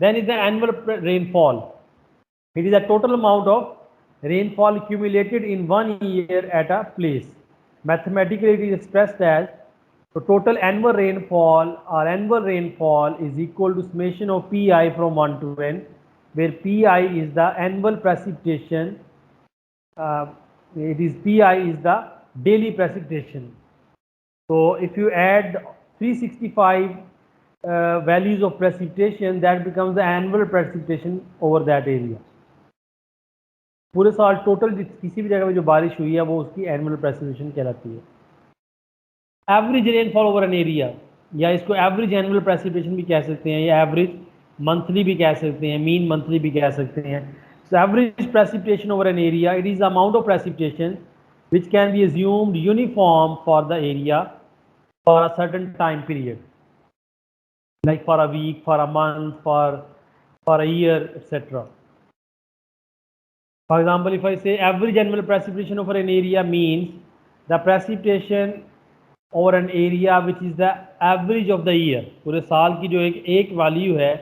Then is the annual rainfall. It is the total amount of rainfall accumulated in 1 year at a place. Mathematically, it is expressed as the total annual rainfall is equal to summation of Pi from 1 to n, where Pi is the annual precipitation. It is Pi is the daily precipitation. So if you add 365 values of precipitation, that becomes the annual precipitation over that area. पूरे साल total किसी भी जगह में जो बारिश हुई है वो उसकी एनुअल प्रेसिपिटेशन कहलाती है। Average rainfall over an area, या इसको एवरेज एनुअल प्रेसिपिटेशन भी कह सकते हैं, या एवरेज मंथली भी कह सकते हैं, मीन मंथली भी कह सकते हैं। So average precipitation over an area, it is the amount of precipitation which can be assumed uniform for the area for a certain time period, like for a week, for a month, for a year, etc. For example, if I say average annual precipitation over an area means the precipitation over an area which is the average of the year, पूरे साल की जो एक value है,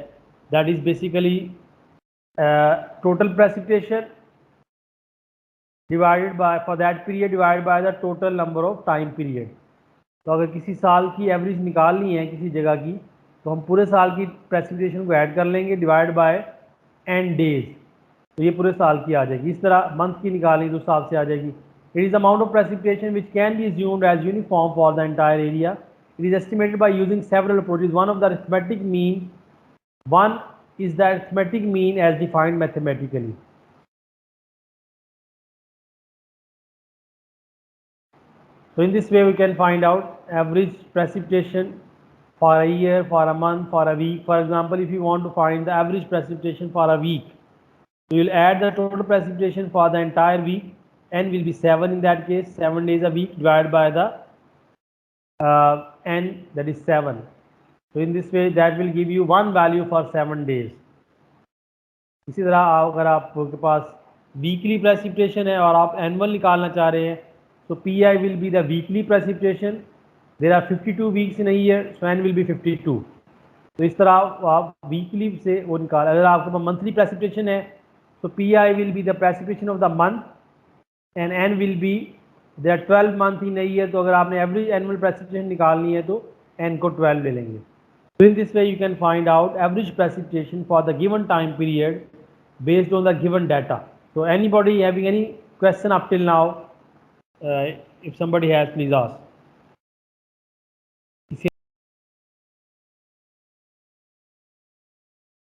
that is basically total precipitation divided by for that period divided by the total number of time period. तो अगर किसी साल की एवरेज निकालनी है किसी जगह की, तो हम पूरे साल की प्रेसिपिटेशन को ऐड कर लेंगे डिवाइड बाय n डेज, तो ये पूरे साल की आ जाएगी। इस तरह मंथ की निकालेंगे तो साल से आ जाएगी। It is amount of precipitation which can be assumed as uniform for the entire area. It is estimated by using several approaches. One of the arithmetic mean, one is the arithmetic mean as defined mathematically. So in this way we can find out average precipitation for a year, for a month, for a week. For example, if you want to find the average precipitation for a week, you will add the total precipitation for the entire week. N will be 7 in that case, 7 days a week divided by the n, that is 7. So in this way that will give you one value for 7 days. इसी तरह अगर आपके पास weekly precipitation है और आप annual निकालना चाह रहे हैं, so Pi will be the weekly precipitation. There are 52 weeks in a year, so n will be 52. तो इस तरह आप वीकली से वो निकाल। अगर आपके पास मंथली प्रेसिपिटेशन है, so Pi will be the precipitation of the month and n will be there are 12 month in a year. तो अगर आपने एवरेज एनुअल प्रेसिपिटेशन निकालनी है तो n को 12 ले लेंगे। So in this way you can find out average precipitation for the given time period based on the given data. So anybody having any question up till now, if somebody has, please ask.